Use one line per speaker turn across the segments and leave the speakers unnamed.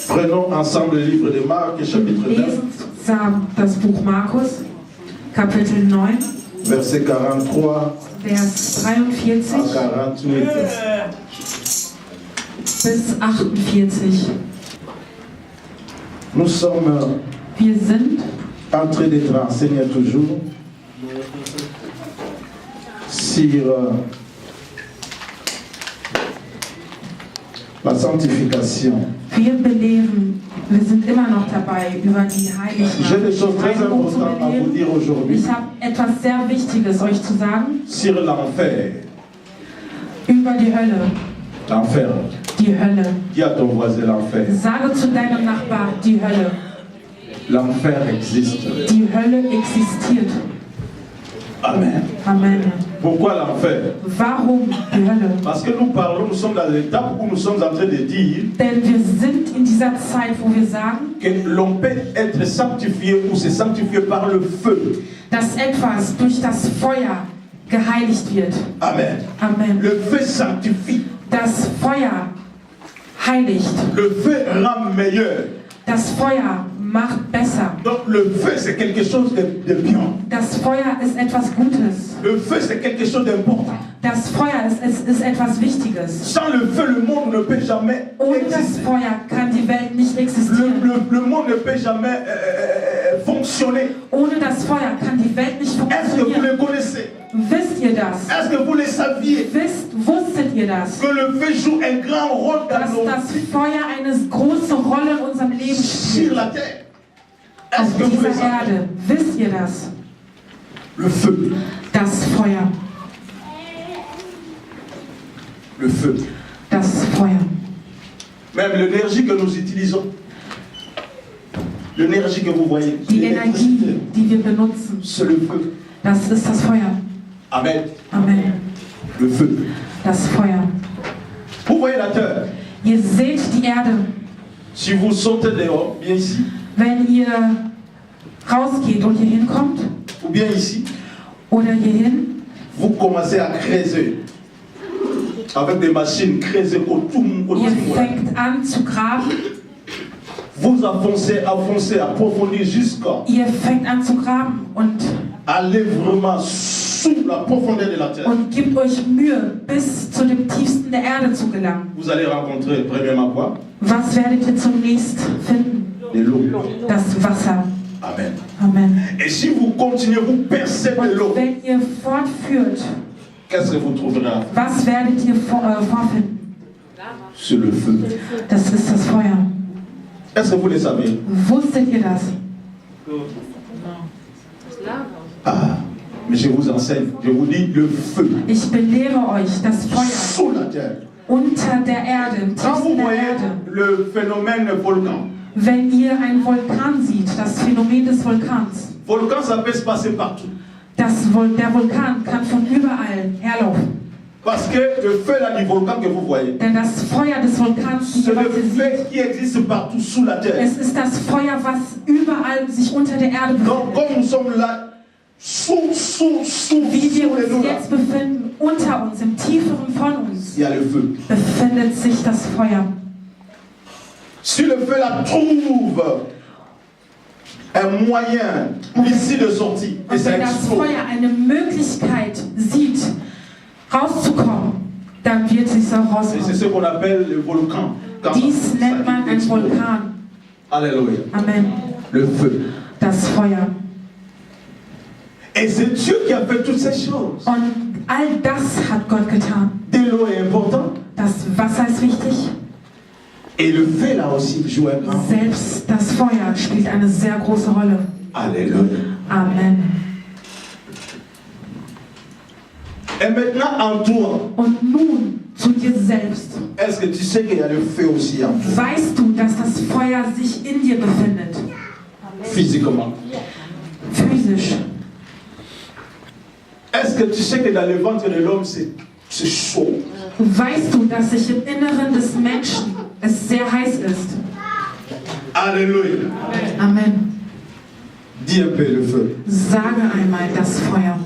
Prenons ensemble le livre de Marc, chapitre 9.
Lesen zusammen das Buch Markus, Kapitel 9,
Verset 43
Vers
à
43
48.
bis 48.
Nous sommes
Wir sind
en train d'être enseignés toujours sur la sanctification.
Wir sind immer noch dabei, über die
J'ai des choses très
Heiligung zu
importantes à vous
belehren.
dire aujourd'hui
Ich habe etwas sehr Wichtiges euch zu sagen
sur l'enfer.
über die Hölle.
L'enfer.
Die Hölle.
Dis à ton voisin l'enfer.
Sage zu deinem Nachbar, die Hölle.
L'enfer existe.
Die Hölle existiert.
Amen.
Amen.
Pourquoi l'enfer?
Warum die Hölle?
Parce que nous sommes dans l'étape où nous sommes en train de dire
Denn wir sind in dieser Zeit, wo wir sagen,
que l'on peut être sanctifié ou se sanctifier par le feu.
dass etwas durch das Feuer geheiligt wird.
Amen.
Amen.
Le feu sanctifie.
Das Feuer heiligt.
Le feu rend meilleur.
Das Feuer macht besser.
Donc le feu c'est quelque chose de bien.
Das Feuer ist etwas Gutes.
Le feu c'est quelque chose d'important.
Das Feuer ist etwas Wichtiges.
Sans le feu, le monde ne peut jamais
Ohne das
exister.
Feuer kann die Welt nicht existieren.
Le monde ne peut jamais fonctionner.
Ohne das Feuer kann die Welt nicht
Est-ce que vous
funktionieren.
le connaissez?
Wisst ihr das?
Est-ce que vous le saviez?
Wusstet ihr das?
Que le feu joue un grand rôle dans
Dass
nos
das
vies
Feuer eine große Rolle in unserem Leben
sur
spielt.
la terre.
Auf
Est-ce que vous le
dieser
savez?
Erde. Wisst ihr das?
Le feu.
Das Feuer.
Le feu.
Das Feuer.
Même l'énergie que nous utilisons. L'énergie que vous voyez.
Die Energie, die wir benutzen,
C'est le feu.
das ist das Feuer.
Amen.
Amen.
Le feu.
Das Feuer.
Vous voyez la terre.
Ihr seht die Erde.
Si vous sautez dehors, bien ici,
Wenn ihr rausgeht und hier hinkommt
ou bien ici,
oder hierhin,
vous commencez à creuser. Avec des machines, creuser autour.
ihr fängt an zu graben,
Vous avancez, approfondir jusqu'à
ihr fängt an zu graben und
aller vraiment sous la profondeur de la terre.
gebt euch Mühe, bis zu dem tiefsten der Erde zu gelangen.
Vous allez rencontrer premièrement quoi?
Was werdet ihr zunächst finden?
De l'eau.
Das Wasser.
Amen.
Amen.
Et si vous continuez, vous percez de
Und
l'eau,
wenn ihr fortführt,
qu'est-ce que vous trouverez?
was werdet ihr vorfinden?
C'est le feu.
Das ist das Feuer.
Est-ce que vous le savez?
Wusstet ihr das?
Ah, mais je vous enseigne, je vous dis le feu
Ich belehre euch das Feuer
sous la terre.
unter der Erde, im
Quand vous
tiefsten der
voyez
Erde.
le phénomène volcan,
Wenn ihr einen Vulkan seht, das Phänomen des Vulkans,
volcan ça peut se passer partout.
der Vulkan kann von überall herlaufen.
Parce que le feu là du volcan que vous voyez,
Denn das Feuer des Vulkans,
c'est
was
le
ihr seht,
feu qui existe partout sous la terre.
es ist das Feuer, was überall sich unter der Erde
Donc
befindet.
comme nous sommes là,
Wie wir
sous les
uns
nous là,
jetzt befinden, unter uns, im Tieferen von uns,
il y a le feu.
befindet sich das Feuer.
Si le feu là trouve un moyen ici de sortie, et
Und
ça
wenn das
explose,
Feuer eine Möglichkeit sieht, rauszukommen, dann wird es auch
et c'est
rauskommen.
ce qu'on appelle le volcan. Quand
Dies
ça
nennt man ein
explose.
Vulkan.
Alléluia.
Amen.
Le feu.
Das Feuer.
Et c'est Dieu qui a fait toutes ces choses.
Und all das hat Gott getan.
De l'eau est important.
Das Wasser ist wichtig.
Et le feu là aussi joue un grand rôle.
Selbst das Feuer spielt eine sehr große Rolle.
Alléluia.
Amen.
Et maintenant en toi,
Und nun zu dir selbst.
est-ce que tu sais qu'il y a le feu aussi en toi?
Weißt du, dass das Feuer sich in dir befindet?
Physiquement.
Physisch.
Est-ce que tu sais que dans le ventre de l'homme c'est chaud?
Weißt du, dass sich im Inneren des Menschen es sehr heiß ist?
Alléluia.
Amen.
Dis un peu le feu.
Sage einmal das Feuer.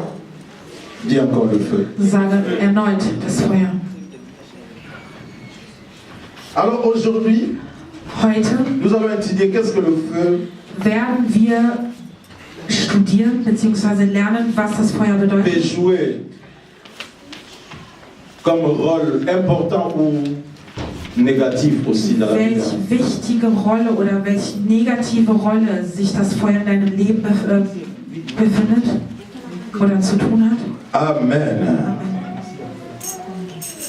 Dis encore le feu.
Sage erneut das Feuer.
Alors aujourd'hui,
Heute
nous allons étudier qu'est-ce que le feu
werden wir studieren bzw. lernen, was das Feuer
peut
bedeutet.
jouer comme rôle important ou négatif aussi dans la vie.
Welche wichtige Rolle oder welche negative Rolle sich das Feuer in deinem Leben befindet oder zu tun hat.
Amen.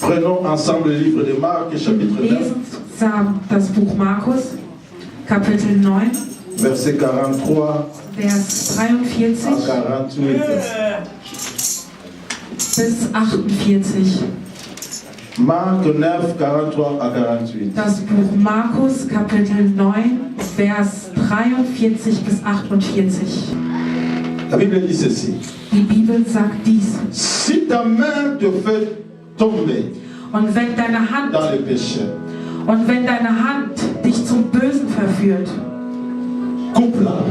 Prenons ensemble le livre de Marc, chapitre 9,
Lesen zusammen das Buch Markus, Kapitel 9,
verset 43
Vers
à
43
48.
bis 48.
Marc 9, 43 à 48.
Das Buch Markus, Kapitel 9, Vers 43 bis 48.
La Bible dit ceci.
Die Bibel sagt dies.
Si ta main te fait tomber
Und wenn deine Hand,
dans le péché,
dich zum Bösen verführt,
coupe-la.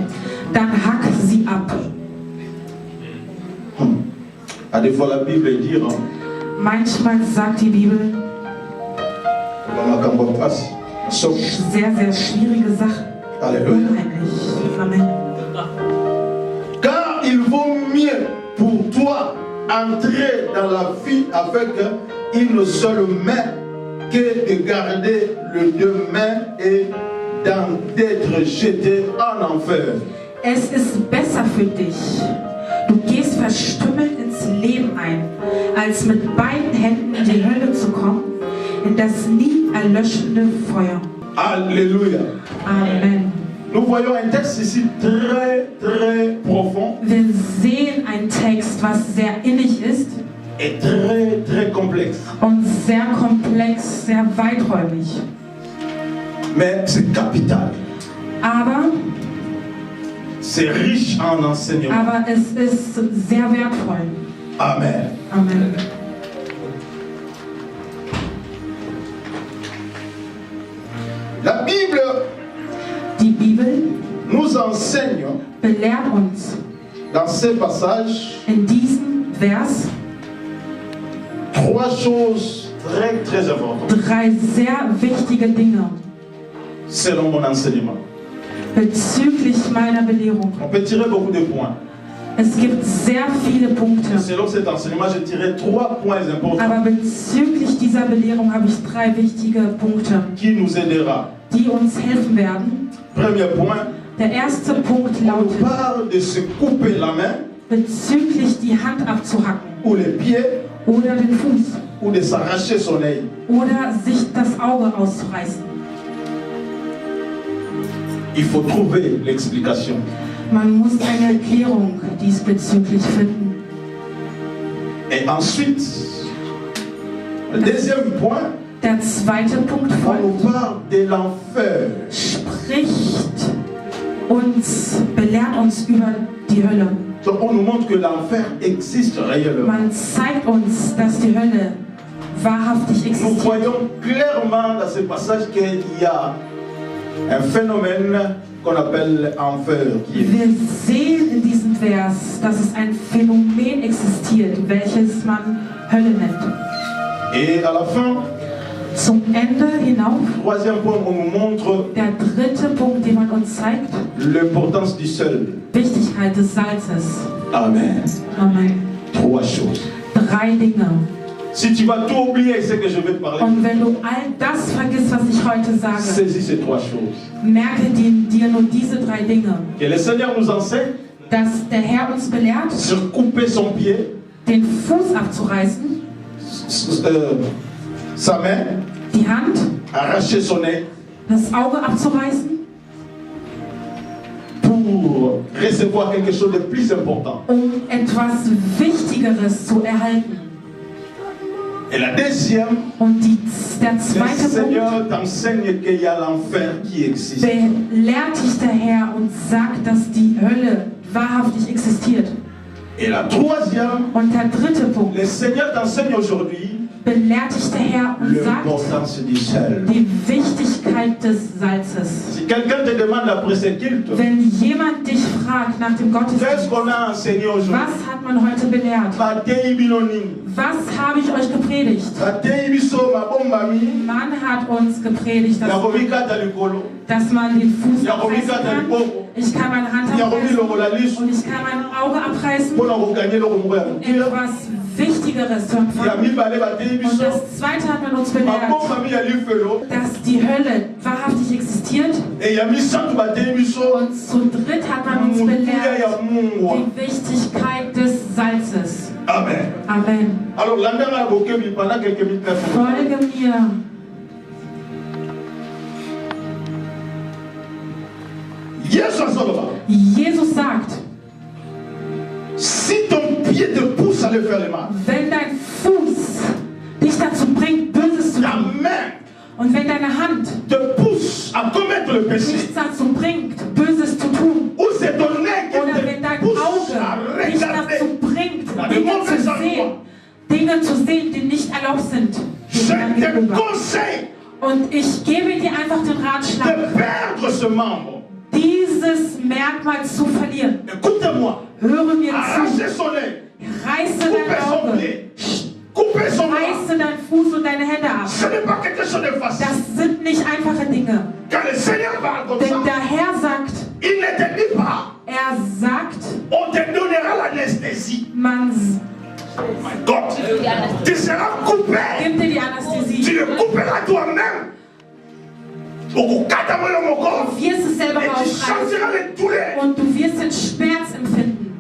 dann hack sie ab.
À des fois la Bible dit, hein,
Manchmal sagt die Bibel
sauf.
sehr, sehr schwierige Sachen.
Alléluia.
Unheimlich. Amen.
Car il vaut mieux pour toi entrer dans la vie avec une seule main que de garder les deux mains et d'être jeté en enfer.
Es ist besser für dich. Du gehst verstümmelt ins Leben ein, als mit beiden Händen in die Hölle zu kommen, in das nie erlöschende Feuer.
Alléluia.
Amen.
Nous voyons un texte ici très très profond
Wir sehen einen Text, was sehr innig ist
et très très complexe.
und sehr komplex, sehr weiträumig.
Mais c'est capital.
Aber
C'est riche en enseignement.
es ist sehr wertvoll.
Amen.
Amen.
La Bible
Die Bibel
nous enseigne
belehrt uns
dans ces passages
in diesem Vers
trois choses très très importantes
drei sehr wichtige Dinge
selon mon enseignement.
bezüglich meiner Belehrung.
On peut tirer beaucoup de points.
Es gibt sehr viele Punkte,
Selon cet enseignement, je tirais trois points importants
aber bezüglich dieser Belehrung habe ich drei wichtige Punkte,
qui nous aidera.
die uns helfen werden.
Premier point,
Der erste Punkt
on nous
lautet,
parle de se couper la main
bezüglich die Hand abzuhacken
ou les pieds
oder den Fuß
ou de s'arracher son œil.
oder sich das Auge auszureißen.
Il faut trouver l'explication.
Man muss eine Erklärung diesbezüglich finden.
Et ensuite, le deuxième point,
Der zweite Punkt
on
folgt,
nous parle de l'enfer.
spricht uns, belehrt uns über die Hölle.
Donc on nous montre que l'enfer existe réellement.
Man zeigt uns, dass die Hölle wahrhaftig
Nous
existiert.
voyons clairement dans ce passage qu'il y a un phénomène qu'on appelle enfer qui est.
Wir sehen in diesem Vers, dass es ein Phänomen existiert, welches man Hölle nennt.
Et à la fin,
Zum Ende hinauf,
troisième point, on nous montre
der dritte Punkt, den man uns zeigt,
l'importance du sel.
Wichtigkeit des Salzes.
Amen.
Amen.
Trois choses.
Drei Dinge.
Si tu vas tout oublier ce que je vais te parler,
Und wenn du all das vergisst, was ich heute sage,
saisis ces trois choses.
merke dir nur diese drei Dinge.
Que le Seigneur nous enseigne
Dass der Herr uns belehrt,
sur couper son pied,
den Fuß abzureißen,
sa main,
die Hand,
arracher son œil
das Auge abzureißen,
pour recevoir quelque chose de plus important.
etwas Wichtigeres zu erhalten.
Et la deuxième,
Und der
le
zweite Punkt,
Seigneur t'enseigne qu'il y a l'enfer qui existe.
belehrt dich der Herr und sagt, dass die Hölle wahrhaftig existiert.
Et la troisième,
Und der dritte Punkt,
le Seigneur t'enseigne aujourd'hui
belehrt dich der Herr und sagt
l'importance du sel.
die Wichtigkeit des Salzes.
Si quelqu'un te demande après ce culte,
Wenn jemand dich fragt nach dem
qu'est-ce
Gottesdienst,
qu'on a enseigné aujourd'hui?
was hat man heute belehrt?
Batei binoni.
Was habe ich euch gepredigt?
Batei biso mabombami.
Man hat uns gepredigt,
Yakomikata likolo.
dass man den Fuß
Ja,
abreißen
Romika,
kann.
Boko.
Ich kann meine Hand abreißen und ich kann mein Auge abreißen,
Pour la regagner le remourir.
etwas Wichtigeres zu
Ya
empfangen.
mibale batei
Und
biso.
das Zweite hat man uns belehrt,
Mabombami ya lifelo.
dass die Hölle wahrhaftig existiert.
Et ya misantu batei biso.
Und zu dritt hat man uns
Mutuya
belehrt,
ya mungwa.
die Wichtigkeit des Salzes.
Amen.
Amen.
Alors l'andanga bokebi pendant quelques minutes.
Folge mir.
Yesu azoloba.
Jesus sagt,
Si ton pied te pousse à le faire le mal,
wenn dein Fuß dich dazu bringt, Böses zu
ta
tun,
main
und wenn deine Hand
te pousse à commettre le péché,
dich dazu bringt, Böses zu tun,
ou c'est ton nez qui
oder wenn
te
dein
pousse
Auge
à
dich
regarder,
dazu bringt, Dinge zu sehen, die nicht erlaubt sind,
je
dem Herrn
te
gegenüber.
conseille
Und ich gebe dir einfach den Ratschlag,
de perdre ce membre.
dieses Merkmal zu verlieren.
Écoute-moi,
Höre mir zu,
arrachez son nez,
reiße
coupez
dein
son
Auge,
pied, coupez son bras.
reiße deinen Fuß und deine Hände ab.
Ce n'est pas quelque chose de facile.
Das sind nicht einfache Dinge.
Quand le Seigneur parle comme ça,
Denn der Herr sagt,
il ne te dit pas,
er sagt,
on te donnera l'anesthésie.
man
My God, tu seras coupé.
gibt dir die
Tu
Anästhesie.
le couperas toi-même. Ukukata moyo moko.
Du wirst es selber
Et tu
rausreißen
sentiras les douleurs.
und du wirst den Schmerz empfinden.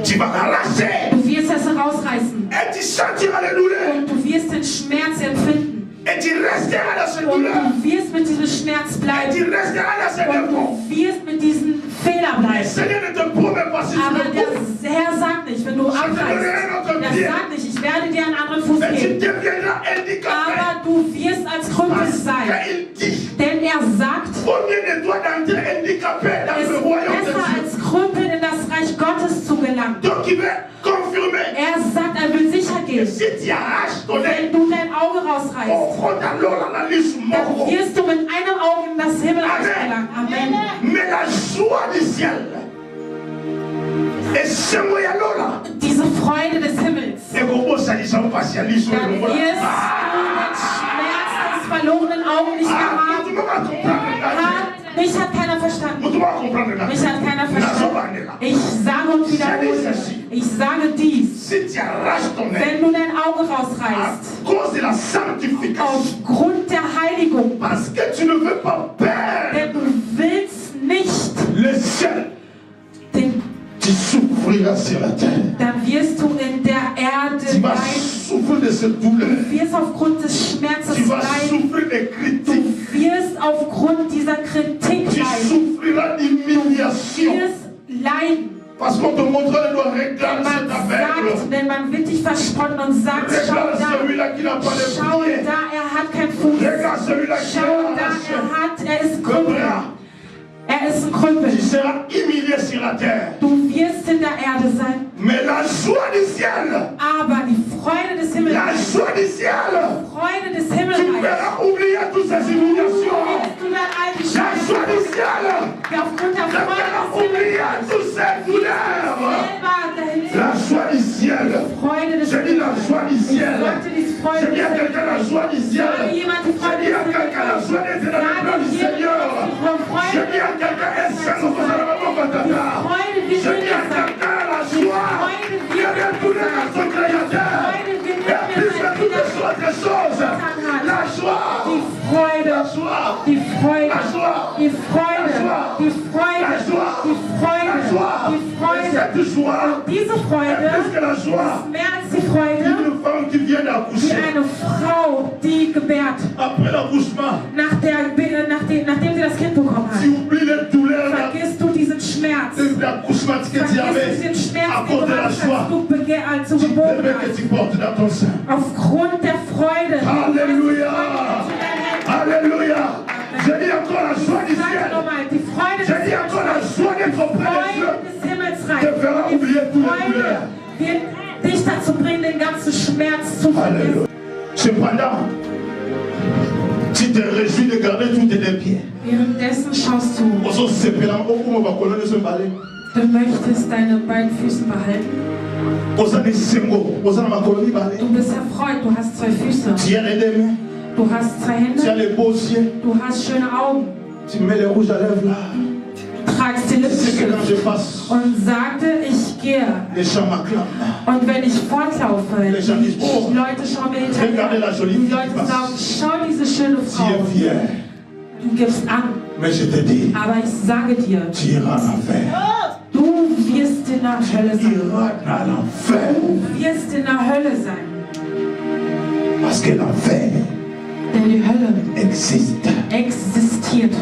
Tu vas l'arracher.
Du wirst es herausreißen
Et tu sentiras les douleurs.
und du wirst den Schmerz empfinden.
Et tu resteras dans cette
Und
douleur.
du wirst mit diesem Schmerz
Et
bleiben.
tu resteras dans cette
Und
défaut.
du wirst mit diesem Fehler
Le
bleiben.
Seigneur ne te promet pas si tu
Aber
le
der
coupes.
Herr sagt nicht, wenn du abreißt, der sagt nicht, ich werde dir einen anderen Fuß
Et tu
geben.
deviendras handicapé.
Aber du wirst als Krüppel
Parce
sein.
qu'il dit,
Denn er sagt,
combien de toi d'entrer handicapé dans
es
le
ist
royaume de
besser
Dieu.
als Krüppel in das Reich Gottes zu gelangen.
Donc il veut confirmer.
Er sagt, er will sicher
Et
gehen.
si tu arraches ton
Wenn
nez,
du dein Auge rausreißt,
on compte alors la liste
dann
mort.
wirst du mit einem Auge in das Himmelreich gelangen. Amen.
Mais la joie du ciel. Et c'est moi là.
Diese Freude des Himmels,
Et comment ça dit ça au patialisme?
dann wirst du den Schmerz des verlorenen Augen nicht mehr haben. Mich hat keiner verstanden. Mich hat keiner verstanden. Ich sage und wiederhole, ich sage dies.
Si tu arraches ton nez,
Wenn du dein Auge
à
rausreißt,
cause de la sanctification,
aufgrund der Heiligung,
parce que tu ne veux pas perdre
denn du willst nicht,
le ciel, tu souffriras sur la terre.
dann wirst du in der Erde
Tu vas
leiden.
souffrir de cette douleur.
Du wirst aufgrund des Schmerzes
Tu vas
leiden.
souffrir des
Du
critiques.
wirst aufgrund dieser Kritik
Tu
leiden.
souffriras
Du
d'humiliation.
wirst leiden.
Parce qu'on te montrera le doigt, regarde
Man
cet aveugle.
sagt, denn man wird dich verspotten und sagt, schau
Regarde
da,
celui-là qui n'a pas de
schau
pied.
da, er hat keinen Fuß.
Regarde celui-là qui
Schau
a
da,
arraché
er ist ein
le
Krüppel.
bras.
Er ist ein Krüppel.
Tu seras humilié sur la terre.
Du wirst in der Erde sein,
Mais la joie du ciel,
aber die Freude des
la
Himmelreichs,
joie du ciel,
Freude des
tu
Himmelreichs,
verras oublier toutes ces humiliations.
wirst du dann all die
La joie du
Schmerzen,
ciel,
aufgrund der
tu
Freude
verras
des
oublier
Himmelreichs,
toutes ces douleurs.
selber dahin zu
La joie du ciel.
Freude des
Je dis la
Himmels.
joie du
Ich
ciel.
sagte die Freude
Je dis
des
à quelqu'un la joie du ciel.
Sage jemand die
Je
Freude
dis
des
à quelqu'un la joie d'être dans le plan du Seigneur. Je dis à quelqu'un, est-ce que vous allez me battre? Je dis à quelqu'un la joie. Il y a bien tous les raisons créateurs. Et plus que toutes les autres choses. La joie.
Die Freude,
La joie.
die Freude,
La joie.
die Freude, die Freude,
La joie.
die Freude,
La joie.
die
Et
Freude.
cette joie.
Diese
Et
Freude
plus que la joie.
ist mehr als die Freude,
Une femme qui vient
wie
d'accoucher.
eine Frau, die gebärt,
Après l'accouchement,
nachdem sie das Kind bekommen
tu
hat.
oublies les douleurs
Vergisst du diesen Schmerz.
de l'accouchement que tu
Vergisst
avais
du den Schmerz,
à
den
cause
du
de la
hast,
joie.
als du
Du
geboren
bébé que
hast.
tu portes dans ton sein.
Aufgrund der Freude.
Alléluia. Alléluia. Je dis encore la joie du
Sag
ciel.
nochmal, die Freude
Je dis encore la joie d'être auprès de Dieu.
Freude des Himmelsreichs.
Te fera oublier tous les
Freude
douleurs.
wird dich dazu bringen, den ganzen Schmerz zu vergessen.
Alléluia. Cependant, tu te réjouis de garder tous tes pieds.
Währenddessen schaust du, du möchtest deine beiden Füße behalten. Du bist erfreut, du hast zwei Füße. Du hast zwei Hände. Du hast schöne Augen.
Tu mets les rouges à lèvres là.
Tragst die Lippenstift und sagte, ich gehe. Und wenn ich fortlaufe, die Leute schauen mir hinterher. Die Leute sagen, schau diese schöne Frau. Du gibst an. Aber ich sage dir, du wirst in der Hölle sein. Du wirst in der Hölle sein. Denn die Hölle existiert.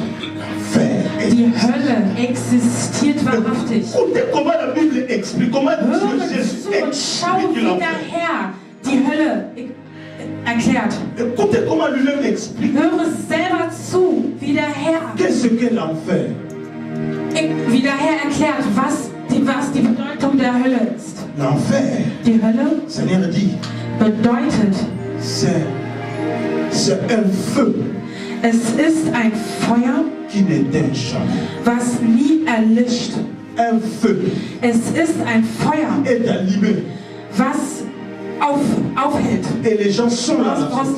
Die Hölle existiert wahrhaftig. Höre zu und schau, wie der Herr die Hölle erklärt. Höre selber zu, wie der Herr erklärt, was die Bedeutung der Hölle ist. Die Hölle bedeutet, es ist ein Feuer, was nie erlischt. Es ist ein Feuer, was aufhält, was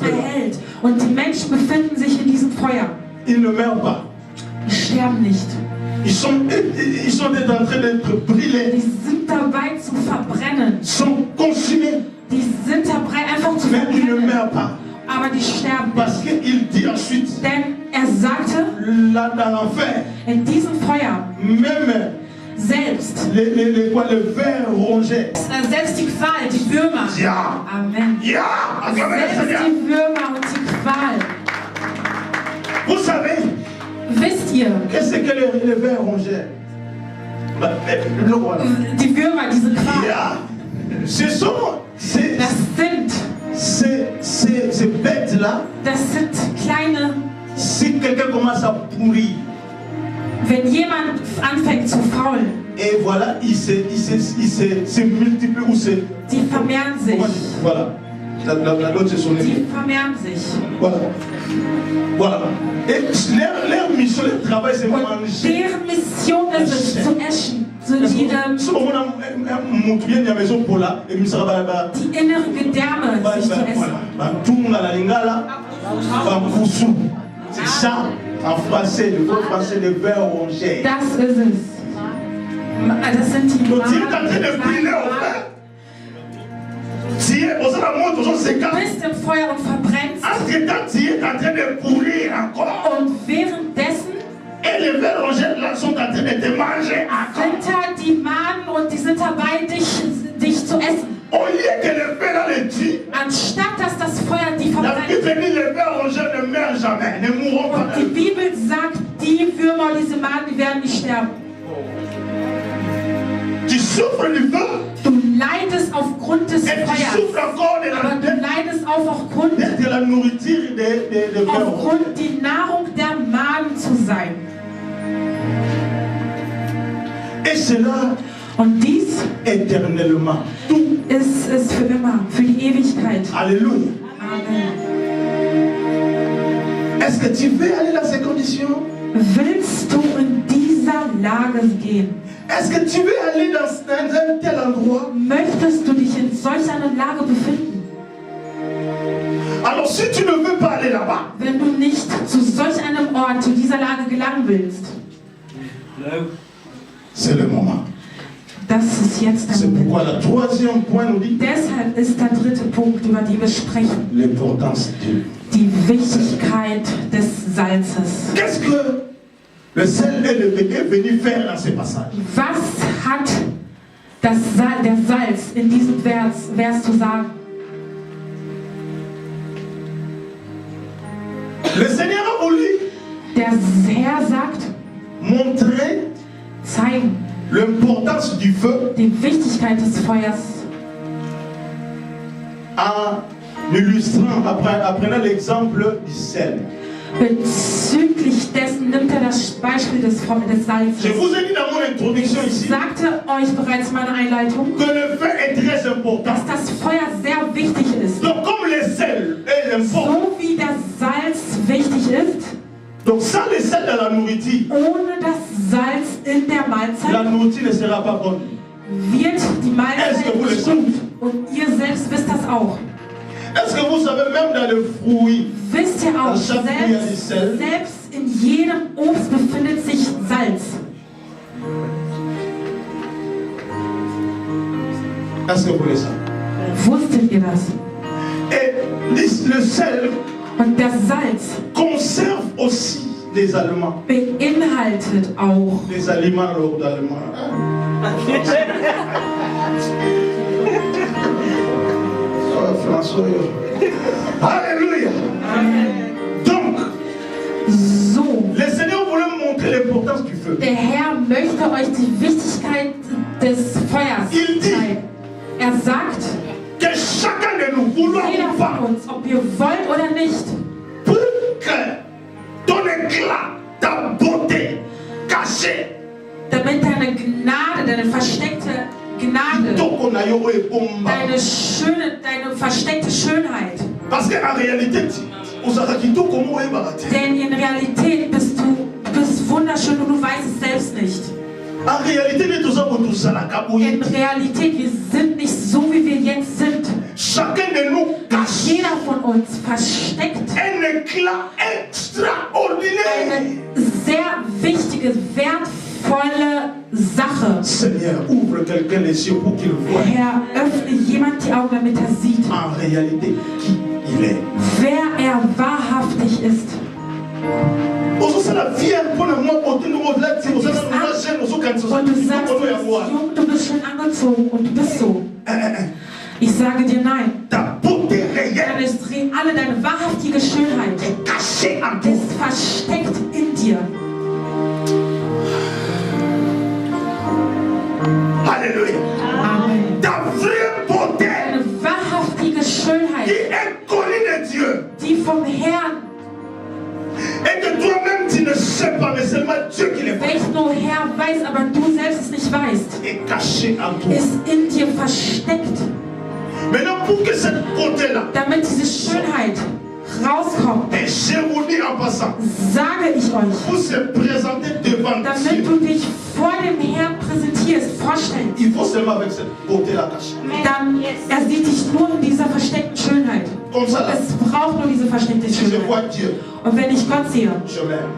erhält. Und die Menschen befinden sich in diesem Feuer. Die sterben nicht.
Ils sont en train d'être brûlés.
Die sind dabei zu verbrennen.
Sont consumés.
Die sind dabei einfach zu verbrennen.
Mais ils ne meurent pas.
Aber die sterben
Parce
nicht.
qu'il dit ensuite,
Denn er sagte,
là dans l'enfer,
in diesem Feuer,
même
selbst,
les vers rongés.
Selbst die Qual, die Würmer.
Ja.
Amen.
Ja.
Selbst die Würmer und die Qual.
Vous savez,
wisst ihr,
qu'est-ce que les vers rongés?
Die Würmer, diese Qual.
Ja. Ce sont ces bêtes-là.
Das sind kleine.
Si quelqu'un commence à pourrir.
Wenn jemand anfängt zu faulen.
Et voilà, il se multiplie ou se.
Die vermehren sich.
Voilà. L'autre c'est son
Die vermehren sich.
Voilà. Voilà. Et leur mission, leur travail, c'est manger.
Deren Mission ist es, zu essen. Die innere Gedärme sich zu essen.
C'est ça, en français, le mot français, le ver rongé.
Das ist es. Das sind die
Donc, tu es en train de brûler au fer.
Du bist im Feuer und verbrennst.
Entre-temps, tu es en train de pourrir encore.
Und währenddessen
et les vers rongés là sont en train de te manger encore.
Sind da die Maden und die sind dabei, dich zu essen.
Au lieu que le fer là les tue,
anstatt dass das Feuer die
la
verbrennt.
Bible dit les vers rongés ne meurent jamais, ne mourront pas.
Und die Bibel sagt, die Würmer und diese Maden, die werden nicht sterben.
Tu souffres du feu.
Du leidest aufgrund des Feuers. Aber du leidest auch aufgrund die Nahrung der Maden zu sein. Und dies ist es für immer, für die Ewigkeit.
Alléluia.
Amen.
Est-ce que tu veux aller dans ces conditions?
Willst du in dieser Lage gehen?
Est-ce que tu veux aller dans un tel endroit?
Möchtest du dich in solch einer Lage befinden?
Alors si tu ne veux pas aller là-bas,
wenn du nicht zu solch einem Ort, zu dieser Lage gelangen willst,
c'est le moment.
Das ist jetzt der Moment. Deshalb ist der dritte Punkt, über den wir sprechen. Die Wichtigkeit des Salzes.
Qu'est-ce que le sel est venu faire dans ces passages?
Was hat der Salz in diesem Vers zu sagen?
Le Seigneur a voulu
der Herr sagt,
montrer,
zeigen,
l'importance du feu,
die Wichtigkeit des Feuers,
en illustrant, apprenant l'exemple du sel.
Bezüglich dessen nimmt er das Beispiel des Salzes.
Je vous ai dit dans mon introduction ici,
Ich sagte euch bereits in meiner Einleitung,
que le feu est très important.
dass das Feuer sehr wichtig ist.
Donc, comme importe.
So wie das Salz wichtig ist,
Donc sans le sel dans la nourriture,
ohne das Salz in der
la
Mahlzeit
nourriture ne sera pas bonne.
wird die
Est-ce que vous le
Mahlzeit nicht gut. Und ihr selbst wisst das auch.
Est-ce que vous savez, même dans les fruits,
Wisst ihr auch,
Dans chaque fruit, il y a du sel.
selbst in jedem Obst befindet sich Salz.
est-ce que vous le savez?
Wusstet ihr das?
Et le sel
Und das Salz
conserve aussi les aliments.
beinhaltet auch
Les aliments d'Allemand. François. Alléluia. Donc,
so.
le Seigneur voulait montrer l'importance du feu.
Der Herr möchte euch die Wichtigkeit des Feuers
Il dit
zeigen. Er sagt,
que chacun de nous, vouloir
jeder
ou pas,
von uns, ob ihr wollt oder nicht,
pour que ton éclat, ta beauté cachée,
damit deine Gnade, deine versteckte Gnade, deine versteckte Schönheit,
parce qu'en réalité,
denn in Realität bist wunderschön und du weißt es selbst nicht.
en réalité,
In Realität, wir sind nicht so, wie wir jetzt sind.
chacun de nous cache
Jeder von uns versteckt
un éclat extraordinaire.
eine sehr wichtige, wertvolle Sache.
Seigneur, ouvre quelqu'un les yeux pour qu'il voie
Herr, öffne jemand die Augen, damit er sieht,
en réalité qui il est.
wer er wahrhaftig ist. Und du sagst, Jung, du bist schön angezogen und du bist so. Ich sage dir nein.
Ta beauté réelle
Deine reale, deine wahrhaftige Schönheit
est cachée en toi.
ist versteckt in dir.
Alléluia.
Amen.
Ta vraie beauté
Deine wahrhaftige
qui
Schönheit,
est connue de Dieu
die vom Herrn,
et que toi-même tu ne sais pas, mais seulement Dieu qui le voit,
welchen nur Herr weiß, aber du selbst es nicht weißt,
est cachée en toi.
ist in dir versteckt.
Maintenant, pour que cette beauté-là,
Damit diese Schönheit rauskommt,
et je vous dis en passant,
sage ich euch,
pour se présenter devant
damit
Dieu,
du dich vor dem Herrn präsentierst, vorstellst,
il faut seulement avec cette beauté-là cachée.
dann er sieht dich nur in dieser versteckten Schönheit.
Comme ça, là,
Es braucht nur diese versteckte
si je
Schönheit.
vois Dieu,
Und wenn ich Gott sehe,
je l'aime.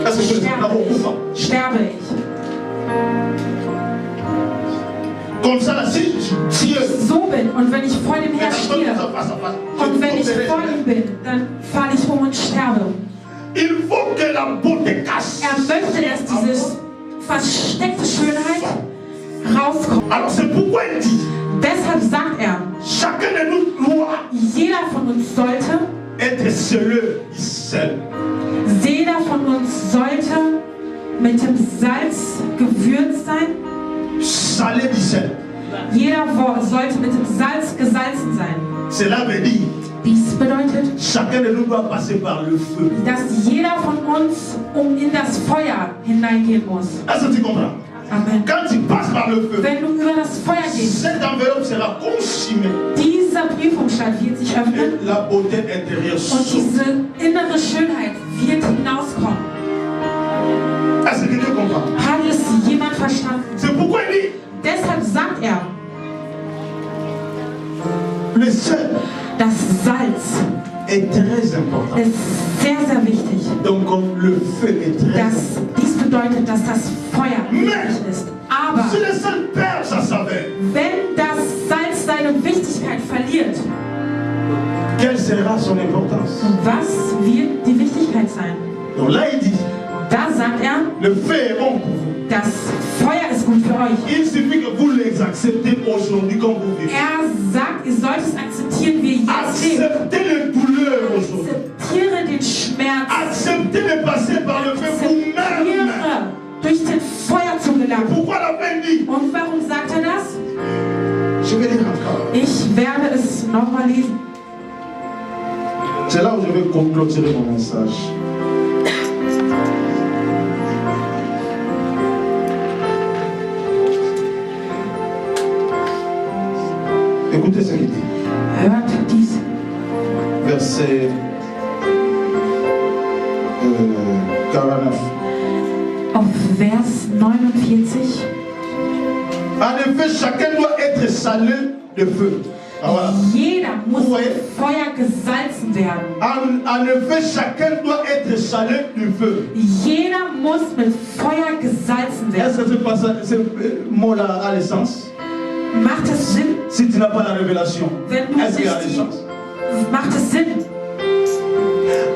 Est-ce que vous êtes là pour ça?
sterbe ich.
Comme ça, là, si Dieu,
So bin und wenn ich vor dem Herrn stehe
face à face,
und wenn ich vor ihm bin, dann falle ich um und sterbe.
il faut que la beauté cache.
Er möchte, dass diese versteckte Schönheit rauskommt.
Alors c'est pourquoi il dit,
Deshalb sagt er,
chacun de nous doit
jeder von uns sollte,
être scellé du sel.
jeder von uns sollte mit dem Salz gewürzt sein.
Salé du sel.
Jeder sollte mit dem Salz gesalzen sein.
Cela veut dire,
Dies bedeutet,
chacun de nous doit passer par le feu.
dass jeder von uns in das Feuer hineingehen muss.
Est-ce que tu comprends?
Amen.
Quand tu passes par le feu,
Wenn du über das Feuer gehst,
cette enveloppe sera consumée
dieser Prüfungsstand wird sich öffnen
et la beauté intérieure
und
saute.
diese innere Schönheit wird hinauskommen.
Est-ce que tu comprends?
Hat es jemand verstanden?
C'est pourquoi il dit,
Deshalb sagt er,
le sel
das Salz
est très important.
ist sehr, sehr wichtig.
Donc comme le feu est très important.
Dies bedeutet, dass das Feuer wichtig ist. Aber
Si le sel perd sa saveur,
wenn das Salz seine Wichtigkeit verliert,
quelle sera son importance?
was wird die Wichtigkeit sein?
Donc là il dit,
Da sagt er,
le feu est bon pour vous.
das Feuer ist gut für euch.
Il suffit que vous les acceptez aujourd'hui comme vous vivez.
Er sagt, ihr sollt es akzeptieren, wie ihr jetzt lebt.
Acceptez les douleurs aujourd'hui.
Akzeptiere den Schmerz.
Acceptez de passer par le feu vous-même.
Akzeptiere, durch den Feuer zu gelangen.
Pourquoi la fin dit?
Und warum sagt er das?
Je vais lire encore.
Ich werde es nochmal lesen.
C'est là où je vais clôturer mon message. Écoutez ce qu'il dit.
Hört dies.
verset 49.
Auf Vers 49.
En effet, chacun doit être salé de feu. Ah, voilà.
Jeder muss
Ouais.
mit Feuer gesalzen werden.
En effet, chacun doit être salé du feu.
Jeder muss mit Feuer gesalzen
Est-ce
werden.
que ce mot-là a le sens?
Macht es Sinn?
Si tu n'as pas la révélation,
Wenn du
est-ce qu'il y a
nicht
le
die,
sens?
macht es Sinn?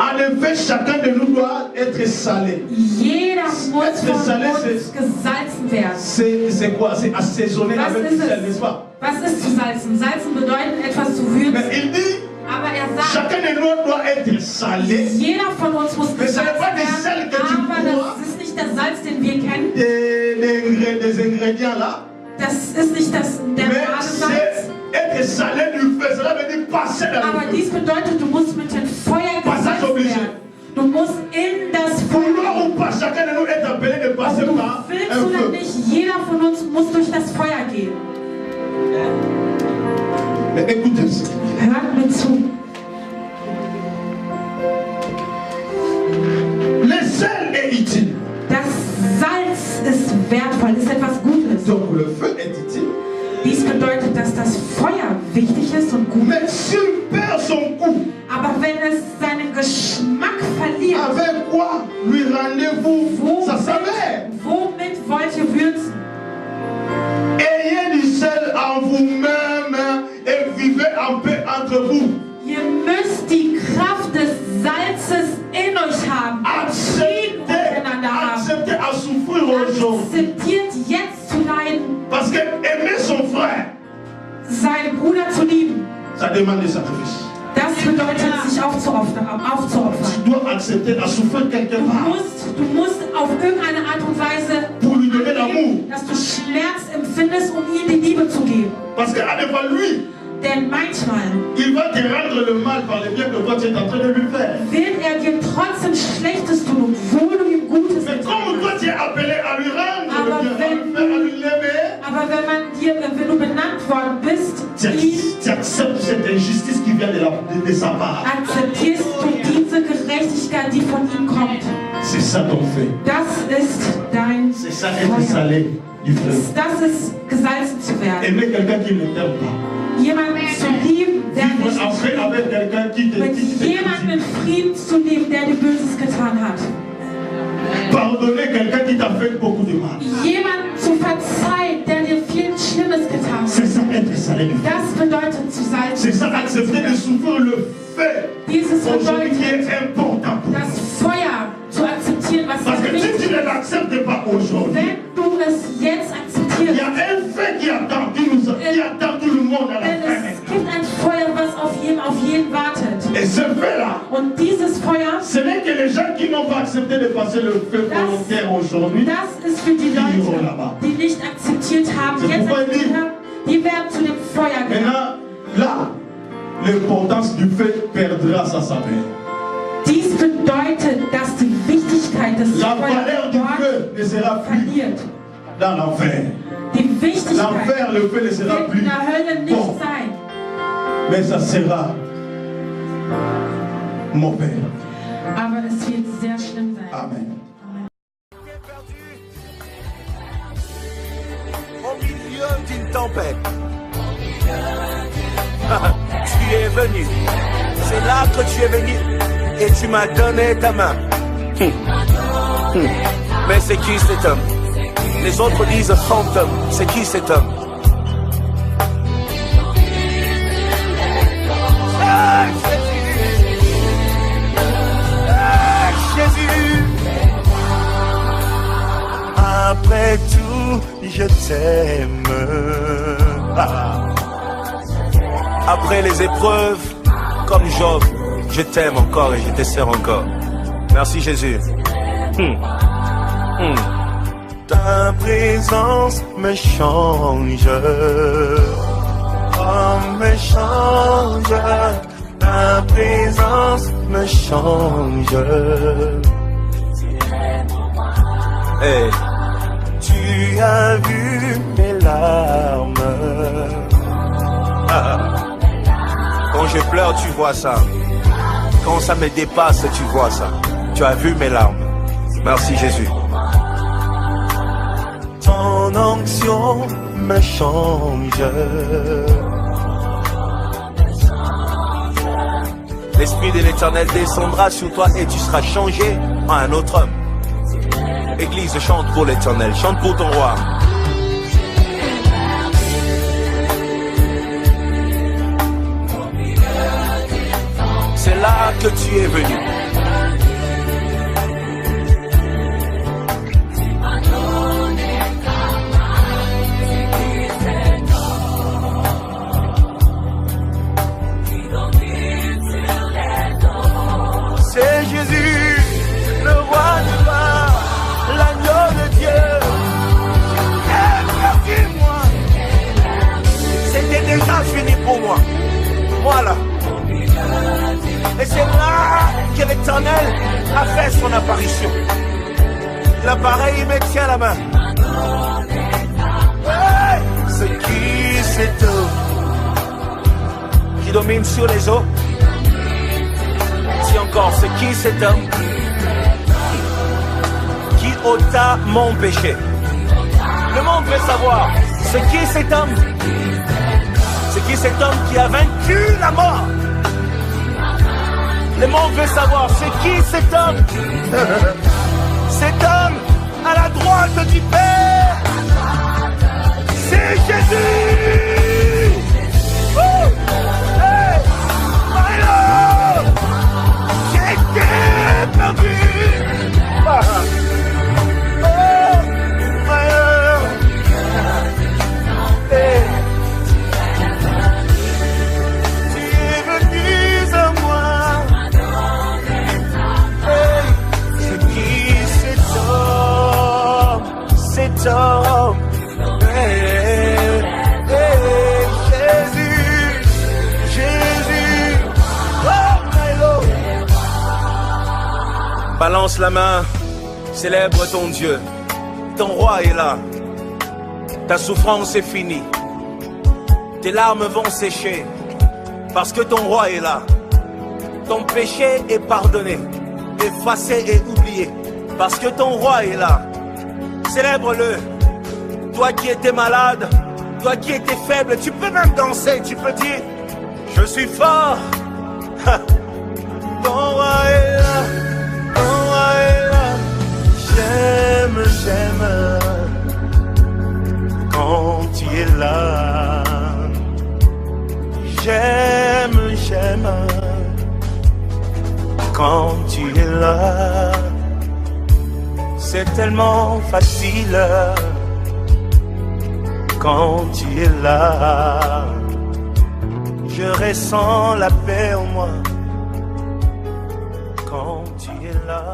En effet, chacun de nous doit être salé.
Jeder muss
Être
von
salé,
uns gesalzen werden.
C'est quoi? C'est assaisonné
Was
avec
ist
du sel,
es?
n'est-ce pas?
Was ist zu salzen? Salzen bedeutet etwas zu
Mais
würzen.
il dit,
Aber er sagt,
chacun de nous doit être salé.
jeder von uns muss
Mais ce n'est
gesalzen
pas du sel
werden.
que tu
Aber
bois.
das ist nicht der Salz, den wir kennen.
Des ingrédients là.
Das ist nicht der
Mais
normale Salz.
c'est être salé du feu. Cela veut dire passer dans
Aber
le feu.
dies bedeutet, du musst mit dem Feuer
Passage
gesalzen
obligé.
werden. Du musst in das Feuer.
Vouloir ou pas, chacun de nous est appelé de passer
Ob
par
du willst
un
oder
feu.
nicht, jeder von uns muss durch das Feuer gehen.
Mais écoutez ce qu'il dit.
Hört mir zu.
Le sel est utile.
Das Salz ist wertvoll, ist etwas Gutes.
Donc le feu est utile.
Dies bedeutet, dass das Feuer wichtig ist und gut.
Mais s'il perd son goût,
Aber wenn es seinen Geschmack verliert,
avec quoi lui rendez-vous sa saveur?
womit wollt ihr würzen?
Ayez du sel en vous-même et vivez en paix entre vous.
Ihr müsst die Kraft des Salzes in euch haben. Frieden miteinander haben.
Acceptez à souffrir aujourd'hui.
Akzeptiert jetzt zu leiden,
Parce que aimer son frère,
seinen Bruder zu lieben.
ça demande des sacrifices.
Das bedeutet, sich aufzuopfern.
Tu dois accepter à souffrir quelque part
Du musst auf irgendeine Art und Weise
pour lui donner l'amour.
dass du Schmerz empfindest, um ihm die Liebe zu geben.
Parce qu'à devant lui,
Denn manchmal
il va te rendre le mal par le bien que toi tu es en train de lui faire.
wird dir trotzdem Schlechtes tun, obwohl du ihm Gutes
Mais
getan
comme toi
hast.
tu es appelé à lui rendre
Aber
le bien, à lui l'aimer,
Aber wenn du benannt worden bist,
tu acceptes cette injustice qui vient de sa part.
akzeptierst du diese Gerechtigkeit, die von ihm kommt.
C'est ça ton fait.
Das ist dein
C'est ça être
Feuer.
salé du feu.
Das ist gesalzen zu werden.
Aimer quelqu'un qui ne t'aime pas.
Jemanden zu lieben, der
Vivre
nicht
en paix avec quelqu'un qui te
mit jemandem in Frieden zu leben, der dir Böses getan hat.
Pardonner quelqu'un qui t'a fait beaucoup de mal.
Jemanden zu verzeihen, der dir viel Schlimmes getan
C'est
hat.
ça être salé du feu.
Das bedeutet zu
C'est ça
salzen.
accepter de souffrir le feu.
Dieses
Aujourd'hui qui
bedeutet,
est important pour toi.
das Feuer zu akzeptieren, was
Parce
dir
que si
wichtig
tu
ist.
ne l'acceptes pas aujourd'hui,
Wenn du es jetzt
il y
akzeptierst,
a un fait qui attend tout le monde à la
denn
fin
es
maintenant.
gibt ein Feuer, was auf jeden wartet.
Et ce fait-là,
Und dieses Feuer,
ce n'est que les gens qui n'ont pas accepté de passer le feu volontaire aujourd'hui.
das ist für die Leute, die nicht akzeptiert haben, jetzt akzeptiert haben, die werden zu dem Feuer gelangen.
Maintenant, là, l'importance du feu perdra sa saveur.
Dies bedeutet, dass die Wichtigkeit des
La valeur du
Feuers
feu ne sera plus
verliert.
dans l'enfer.
Die Wichtigkeit
L'enfer, le feu ne sera
wird
plus
in der Hölle nicht
bon,
sein.
mais ça sera mauvais.
Aber es wird sehr schlimm sein.
Amen.
Au milieu d'une tempête, tu es venu. C'est là que tu es venu et tu m'as donné ta main. Mais c'est qui cet homme? Les autres disent fantôme. C'est qui cet homme? Ah, Jésus! Ah, Jésus! Après tout, je t'aime. Après les épreuves, comme Job, je t'aime encore et je te sers encore. Merci Jésus. Ta présence me change. Oh, me change. Ta présence me change. Hey. Tu as vu mes larmes. Quand je pleure, tu vois ça. Quand ça me dépasse, tu vois ça. Tu as vu mes larmes. Merci Jésus. Ton onction me change. L'Esprit de l'Éternel descendra sur toi et tu seras changé en un autre homme. Église, chante pour l'Éternel, chante pour ton roi. C'est là que tu es venu. C'est Jésus, le roi du roi, l'agneau de Dieu. Dis-moi, c'était déjà fini pour moi. Voilà. Et c'est là que l'Éternel a fait son apparition. L'appareil, il me tient la main. Hey, ce qui cet homme qui domine sur les eaux. Si encore, c'est qui cet homme qui ôta mon péché. Le monde veut savoir, c'est qui cet homme? C'est qui cet homme qui a vaincu la mort? Le monde veut savoir, c'est qui cet homme? Cet homme à la droite du Père. C'est Jésus. Hey, my Lord. J'étais perdu. Oh, my Lord. Hey. Tu es venu à moi. Cet homme, hey, hey, Jésus, Jésus, oh my Lord. Balance la main, célèbre ton Dieu, ton roi est là, ta souffrance est finie, tes larmes vont sécher, parce que ton roi est là, ton péché est pardonné, effacé et oublié, parce que ton roi est là. Célèbre-le. Toi qui étais malade, toi qui étais faible, tu peux même danser, tu peux dire, je suis fort. Ton roi est là, ton roi est là. J'aime, j'aime quand tu es là. J'aime, j'aime quand tu es là. C'est tellement facile quand tu es là. Je ressens la paix en moi quand tu es là.